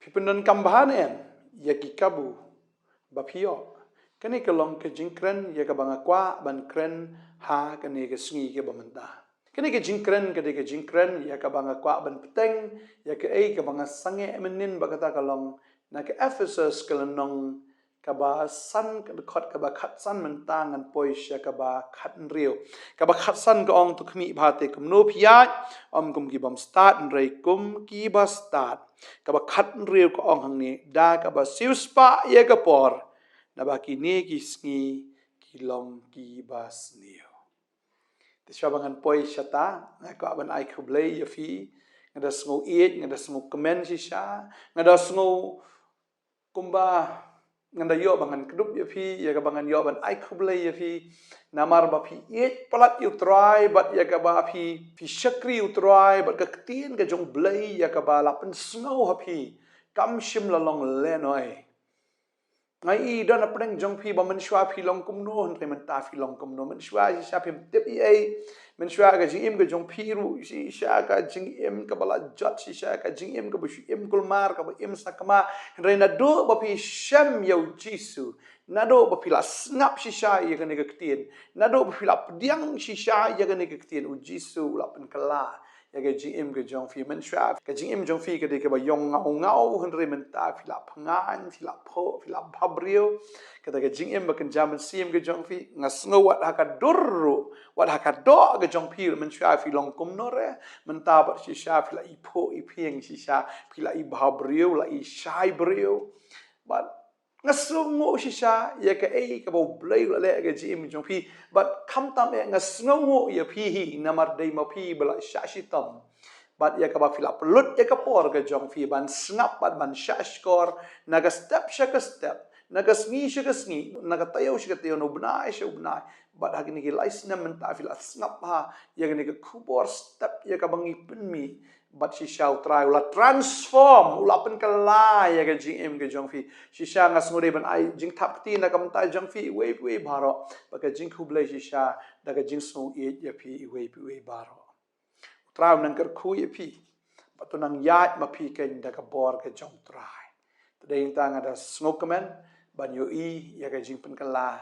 pyndonkam bahanen ya ki kabu bapio kani ka long ke jingkren ya ka banga kwa ban kren ha kani ka sngi ke bamanta kani ka jingkren ya ka banga kwa ban peteng ya ka ei ka banga sange menin bagata ka long na ka Ephesus ka nong ka ba san ka khot ka ba khat san mentang an poisha ka ba khat rio ka ba khat san ka ong tu khmi bhate kum no phia kum ki bam start rei kum ki ba start ka ba khat rio ka ong hang ni da ka ba siu spa ye ka por na ba ki ne ki sngi ki long ki ba snio te shabangan poisha ta na ka ban ai khublei ya fi ngada sngo eat ngada sngo comment si sha ngada sngo kumba nganda yo bangan kedup ya fi ya ka bangan yo ban ai khublei ya fi namar ba fi eat palat yu try but ya ka ba fi shakri yu try but ka tien ka jong blei ya ka ba la pen snow ha fi kam shim la long le noi ngai I don apeng jong fi ba man shwa fi long kum no han man ta fi long kum no man shwa sha pim tip ai man shwa ga jing im ga jong fi ru si sha ka jing im ka bala jot si sha ka jing im ka bu im kul mar ka ba im sakama reina do ba fi sham yo jisu na do ba fi la snap si sha ya ga ne ga ktien na do ba fi la diang si sha ya ga ne ga ktien u jisu la pen kala ya ga jing im ga jong fi man shwa ka jing im jong fi ka de ka ba yong ngau han re man ta fi la phangan fi la pho fi la brio kata ga jing em bakan jaman sim ga jong fi ngasngo wat haka durru wat haka do ga jong fi men sha fi long kum no re men ta ba si sha fi la I pho I phieng si sha fi la I brio la I shai brio but ngasngo si sha ya ka ei ka bo blai la le ga jing em jong fi but kam tam e ngasngo ya fi hi namar dei ma fi bala sha shi tam but ya ka ba fila pelut ya ka por ga jong fi ban snap bat ban shashkor naga step shaka step naga sngi shaka sngi naga tayo shaka tayo no bnai shu bnai but hagni ki laisna men ta fila snap ha ya ga ni ka khubor step ya ka bangi penmi but si shau try ula transform ula pen kala ya ga jing em ga jong fi si sha ngas ngore ban ai jing thap ti na kam ta jong fi we baro ba ka jing khublai si sha da ga jing so e ya fi we baro trau nang ker khu ye pi patu nang yat ma pi ken da ka bor ka jong trai tadeng tang ada smokeman ban yo I ya ka jing pen kala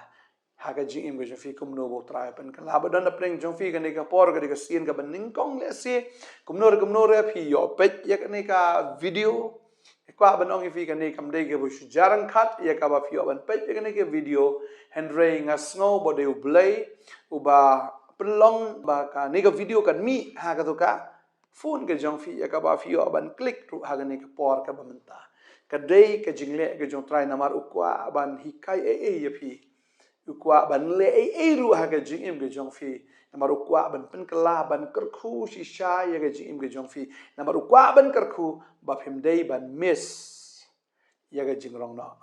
ha ka jing im ga fi kum no bo trai pen kala ba dan preng jong fi ka ne ka por ka sien ka ban ning kong le se kum no re pi yo pet ya ka ne ka video kwa ban ong fi ka ne kam de ke bu jarang khat ya ka ba fi ban pet ya ka ne ke video hendrei nga snow bo de blay u ba pelong ba ka ne ka video kan mi ha ka to ka phone ka jong fi ya ka ba fi ban click ru ha ka ne ka por ka ba menta ka dei ka jingle ka jong try namar ukwa ban hikai ya fi ukwa ban le ru ha ka jing im ka jong fi namar ukwa ban pen kala ban kerkhu si sha ya ka jing im ka jong fi namar ukwa ban kerkhu ba phim dei ban miss ya ka jing rong no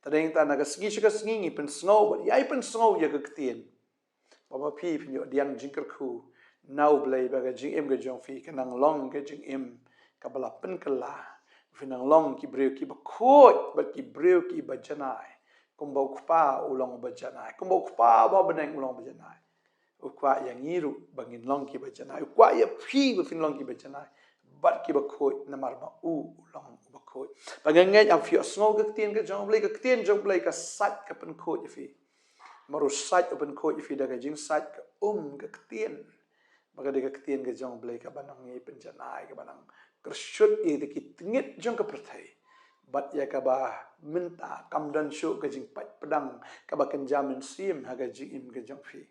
tadeng ta na ka sgi ka sgi pen snow ba ya pen snow ya ka ktien Baba pi pinyo diang jingker khu nau blai ba ga jing em ga jong fi kanang long ga jing em ka bala pen kala finang long ki breu ki ba khot ba ki breu ki ba janai kumba kpa ulong ba janai kumba kpa ba beneng ulong ba janai ukwa yang iru bangin long ki ba janai ukwa ya phi ba fin long ki ba janai bat ki ba khot namar ba ulong ba khot ba ngai am fi sngo ga tien ga jong blai ka sat ka pen khot ya fi maru sat open ko ifi daga jing sat ka ga ktien baga daga ktien ga jong blai ka banang ngi penjanai ka banang kershut I de ki tingit jong ka perthai bat ya ka ba minta kam dan shu ka jing pat pedang ka ba kenjamin sim ha ga jing im ga jong fi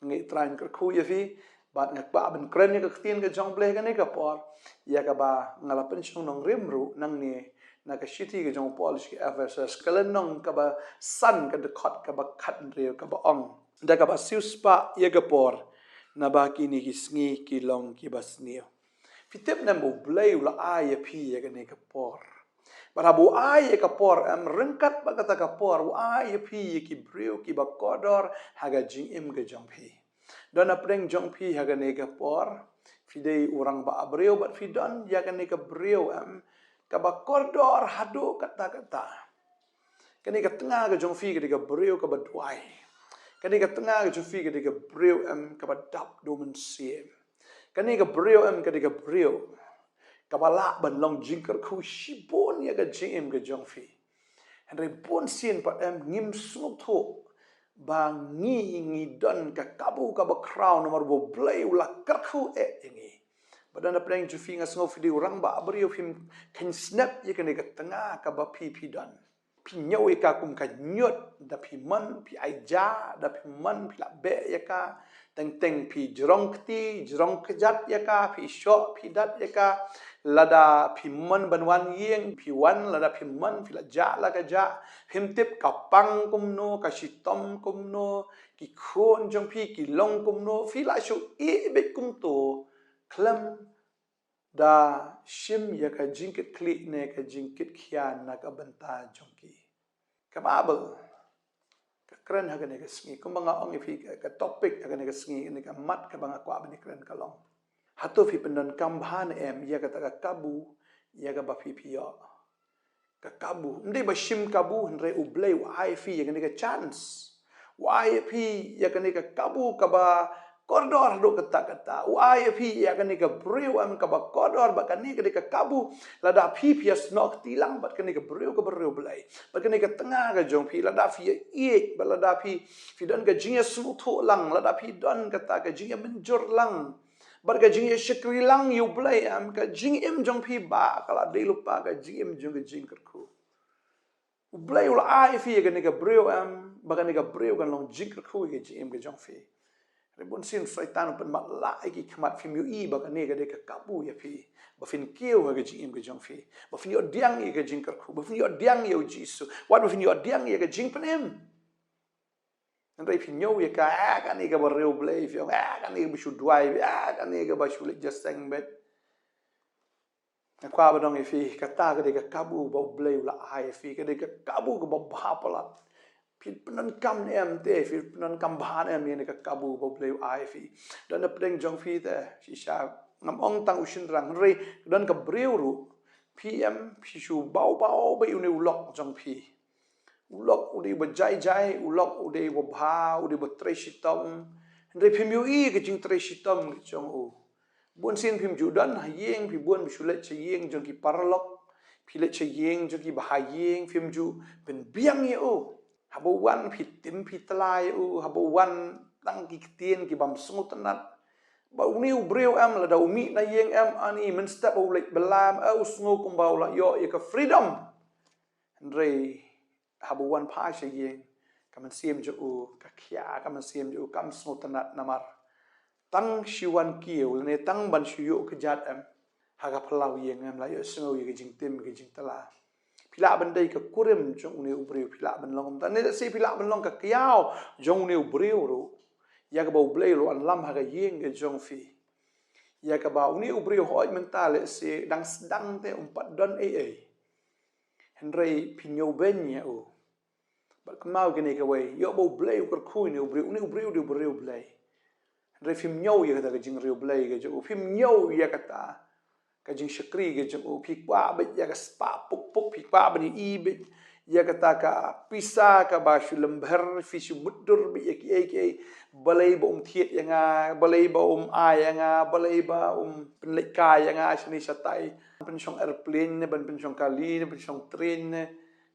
ngi train ker khu ya fi bat ngak ba ben kren ka ktien ga jong blai ka ne ka por ya ka ba ngala pen shong Nongkhryiem ru nang ni na ka shiti ka jong polish ka Ephesus kalenong ka ba san ka de khot ka ba khat re ka ba ong da ka ba siu spa ye ka por na ba ki ni ki sngi ki long ki ba snio fitep na mo blai la a ye phi ye ka ne ka por para bu a ye ka por am rengkat ba ka por a ye phi ye ki breu ki ba kodor ha ga jing im ga jong phi don apreng jong phi ha ga ne ka por fidei orang ba breu ba fidon ya ka ne ka breu am kaba koridor hadu kata-kata kani ka tengah ka jong fi ka diga breu ka badwai kani ka tengah ka jong fi ka diga breu am ka badap do men sim kani ka breu am ka diga breu ka bala ban long jingker khu shibon pon ya ga jim ga jong fi Henry pon sin pat em ngim snup tho ba ngi don ka kabu ka ba crown nomor bo blay la karkhu ingi badan na pleng jufi nga sngo fi rang ba abrio film kan snap ye kan ga tanga ka ba pi don pi nyaw ka kum ka nyot da pi man pi aija da pi man pi la be ya ka teng pi jrong kjat ya ka pi sho pi dat ya ka lada pi man banwan yeng pi wan lada pi man pi la ka ja him tip ka pang kum no ka shitom kum no ki khon jong pi ki long kum no fi la shu e be kum to klam da shim ya ka jinkit klik ne ka jinkit khian na ka banta jong ki ka babel keren haga nega sngi kumbanga ong ifi ka topic haga nega sngi ni ka mat ka banga kwa bani keren kalong hatu fi pendon kambhan em ya ka taka kabu ya ka ba fi pia ka kabu ndi ba shim kabu hre ublei wa fi ya ka nega chance wa fi ya ka nega kabu ka ba koridor do kata YP ya kan ka breu am ka ba koridor ba kan ka kabu la da pi nok tilang ba kan ka breu belai ba kan ka tengah ka jong pi la da fi ba la da pi don ka jinga smutu lang la da pi don kata ka jinga menjur lang ba ka jinga shikri lang yu belai am ka jing im jong pi ba kala de lupa ka jing im jong ka jing kerku belai ula YP ya kan ka breu am ba kan ka breu kan long jing kerku ka jing im ka jong fi Rebun sin syaitan pen mat la ki khamat fi miu I ba kane ka de ka kabu ya fi ba fin kiu ga jing ga jong fi ba fin yo diang I ga jing kar khu ba fin yo diang yo jisu wat ba fin yo diang ya ga jing penem ndai fin yo ya ka ni ga ba reu blai fi ka ni ba shu duai ka ni ga ba shu le just sang bet na kwa ba dong fi ka ta ga de ka kabu ba blai la ai fi ka de ka kabu ga ba ba pala Pinon kam em te pinon kam bhan em ni ka kabu bo play IF dan pedeng jong fi te shisha ngam ong tang ushin rang re dan ka breu ru PM shu bau ba uni ulok jong fi ulok udi ba jai ulok udi ba bha udi ba treshitom re phimyu I ke jing treshitom jong u bun sin phim judan yeng phi bun bishule che yeng jong ki parlok phi le che yeng jong ki ba yeng phim ju ben biang ye o Habo wan pitim pitlai habo wan tang ki tien ki bam sungut nat ba uni breu am la da umi na yeng am ani men step o lek belam au sngo kum ba la yo ka freedom andre habo wan pa she yeng kaman siem jo ka khia kaman siem jo kam sungut nat namar tang shiwan kiu ne tang ban shu ka jat am ha ka phalau yeng am la yo sngo ye jing tim ke jing tala Pila bandai ka kurim jong uni ubreu pila ban long ta ne se pila ban long ka kiao jong uni ubreu ro ya ka ba ublei lo an lam ha ka yeng ke jong fi ya ka ba uni ubreu hoi mental se dang sedang te umpat don henrei pinyo ben ya o ba kemau ke ne ka wei yo ba ublei ka khu ni ubreu de ubreu blei henrei fim nyau ya ka jing reu blei ke jo fim nyau ya ka ta ka jing shakri ke jong pi kwa ba ya ka spa puk pi kwa ba ni I be ya ka ta ka pisa ka ba shu lembher fi shu mudur bi ya ki balai ba thiet ya nga balai ba a ya nga balai ba penlek ka ya nga shni shatai pen shong airplane ne ban pen shong kali ne pen shong train ne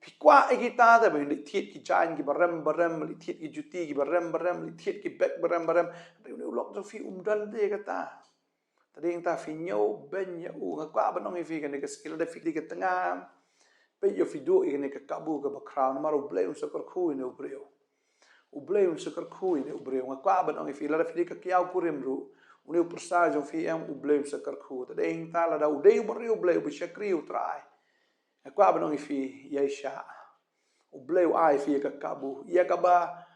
pi kwa ki ta da ba ni thiet ki jan ki baram li thiet ki juti ki baram li thiet ki bek baram ni ulok jo fi dan de ka ta Tadi yang ta finyo ben ya ngakwa banong ifi kan ke skill da fikri ke tengah pe yo fido ikene ke kabu ke background maro blay un sakar khu ne ubreo ublay un sakar khu ne ubreo ngakwa banong ifi la fikri ke kiau kurim ru uni persaj fi am ublay un sakar khu tadi yang ta la da udei ubreo blay u shakri utrai ngakwa banong ifi ya sha ublay ai fi ke kabu ya ka ba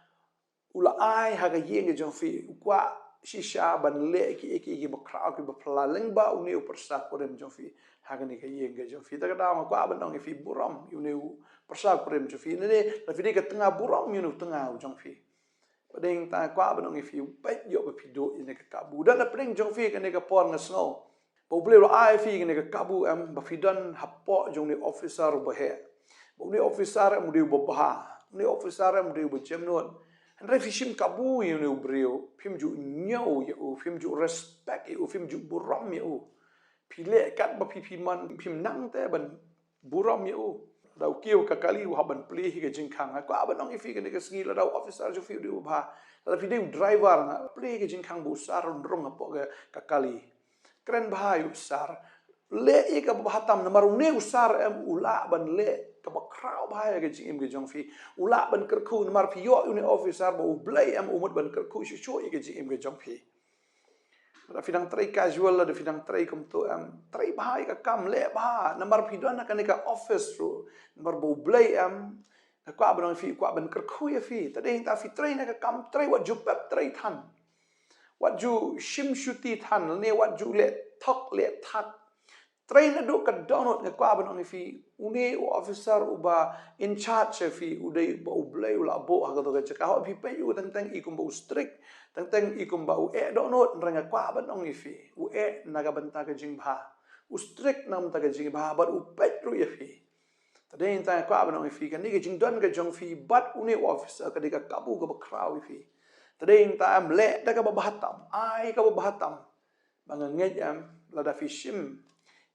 ula ai ha ga yeng jong fi kwa shisha ban le ki ba kra ki ba pla leng ba uni persa korem jong fi ha ga ni ka yeng ga jong fi ta da ma kwa ban nong fi buram uni persa korem jong fi ne la fi ka tengah buram uni tengah jong fi padeng ta kwa ban nong fi pe yo ba pido ine ka kabu da la padeng jong fi ka ne ka pon nga snow ba ble lo ai fi ne ka kabu am ba fi dan hapo jong ni officer ba he ba uni officer am di ba ba ni officer am di ba jemnot Andai fishim kabu you know brio phim ju nyau you phim ju respect you phim ju buram you pile kat ba pi man phim nang te ban buram you dau kiu ka kali wa ban pli hi ke jing khang ko aban ong ifi ke ne ke sngi la dau officer ju fi du ba la fi de driver nga pli ke jing khang bu sar rong apo ke ka kali kren ba yu sar le e ka ba tam na maru ne usar em ula ban le ka ba krau ba ke jing ke jong fi ula ban ker khu na mar fi yo ne officer ba u blai em umut ban ker khu shu ke jing ke jong fi la fidang trai casual la fidang trai kum to trai bahai ka kam le ba namar pidon na kanika office ru namar bo blai ka kwa ban fi kwa ban ker khu ya fi ta ding ta fi trai na ka kam trai wat ju pep trai than wat ju shim shuti than ne wat ju le thok le that trai na do ka download ka kwa ban fi une officer uba in charge fi udai bo blai la bo ha ka to ka ha fi pe yu tang tang ikum bo strict tang ikum ba u e do not ranga kwa ban ong ifi u e naga banta ka jing bha u strict nam ta ka jing bha but u petru ifi tadeng ta kwa ban ong ifi kan ni ka jing don ka jong fi but u ne officer ka de ka kabu ka ba kraw ifi tadeng ta am le da ka ba bahatam ai ka ba bahatam bang ngej am la da fi shim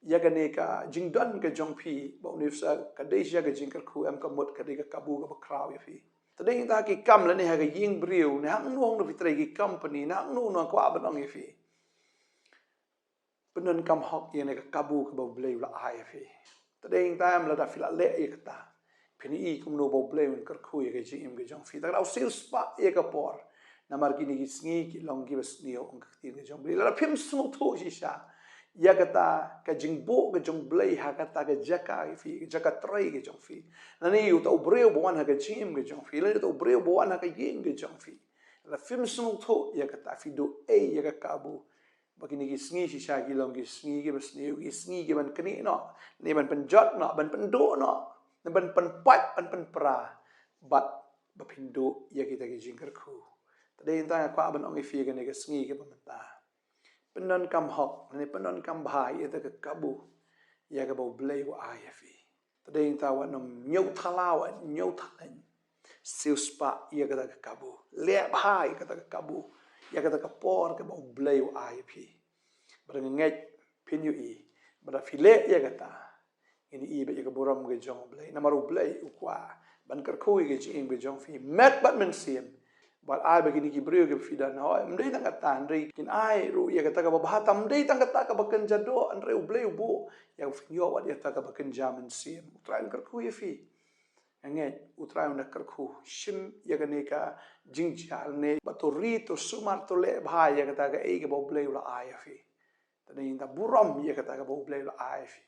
ya ka ne ka jing don ka jong fi ba u ne sa ka de sia ka jing ka khu am ka mot ka de ka kabu ka ba kraw ifi tadeng ta ki kam la ne ha ga ying briu ne hang nuong no fitre ki company na hang nu no kwa ban ong ifi penon kam hok ye ne ka kabu ka bo bleu la ai ifi tadeng ta am la da fila le ye ka ta phini I kum no bo bleu kar khu ye ga ji im ge jong fi ta au sil spa ye ka por na mar ki ni ki sngi ki long ki bas ni ong ka ti ge jong bli la phim snu tho shi sha ya kata ka jingbo ka jong blai ha kata ka jaka fi jaka trai ke jong fi na ni u to breu bo wan ha ka jim ke jong fi la to breu bo wan ha ka yin ke jong fi la film sung tho ya kata fi do e ya ka kabu bakini ki sngi shi sha ki long ki sngi ke bas ni ki sngi ke ban kni no ne ban pen jot no ban pen do no ne ban pen pat ban pra bat ba pindo ya kita ki jing kar khu tade ta kwa ban ong fi ke ne ka sngi ke ban ta penon kam hok ni penon kam bhai eta ka kabu ya ka bo blai wa ai fi tadeng ta wa nom nyau thalaw nyau thalan siu spa ya ka kabu le bhai ka kabu ya ka por ka bo blai wa ai fi barang ngai pin yu I bara file ya ka ta ini I ba ya ka boram ge jong blai na maru blai u kwa ban kar khoi ge jing ge jong fi met bat men sim but ai begini ki brio ke fida na mdei tang kata ndrei kin ai ru ya kata ka ba tam mdei tang kata ka ba kan jado andre u bleu bu ya finyo wa ya ta ka ba kan jaman sim utrain kar khu fi nge utrain na kar khu shim ya ga ne ka jingjal ne ba to ri to sumar to le bha ya kata ka ei ka ba bleu la ai fi tani ta buram ya kata ka ba bleu la ai fi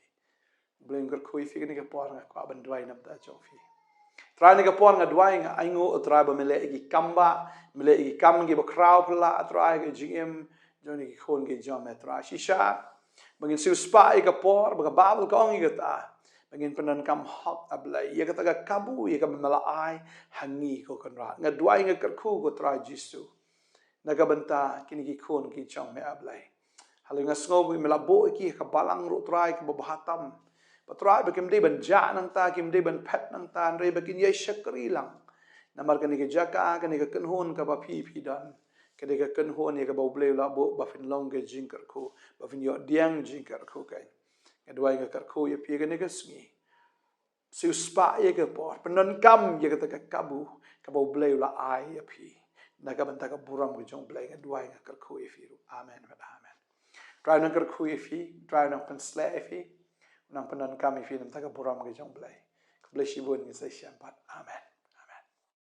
bleu kar khu fi ni ka por nga ka ban dwai nam ta chong fi trai ni ka pon nga duai nga ai ngo trai ba mele ki kamba mele ki kam gi ba kraw pla trai ke gm joni ki khon ge jam tra shisha bangin siu spa I ka por ba babel kong I ka ta bangin penan kam hok ablai ya ka ta ka kabu ya ka mala ai hangi ko kan ra nga duai nga kar khu ko trai jisu na ka banta kini ki khon ki jam me ablai halinga sngo bi mela bo ki ka balang ro trai ka ba hatam patrai bakim de ban ja nang ta kim de ban phat nang ta re bakin ye shakri lang namar kan ke jaka kan ke kan hon ka ba phi dan ke de ka kan hon ye ka ba ble la bo ba fin long ke jing kar khu ba fin yo diang jing kar khu kai ke dwai ka kar khu ye pi ke ne ka sngi siu spa ye ka por penon kam ye ka ta ka kabu ka ba ble la ai ye phi na ka ban ta ka buram ke jong ble ka dwai ka kar khu ye fi amen amen try na kar khu ye fi try na pen sla ye fi nang penan kami film taka buram ke jong blai blai shibun ni sai syampat amen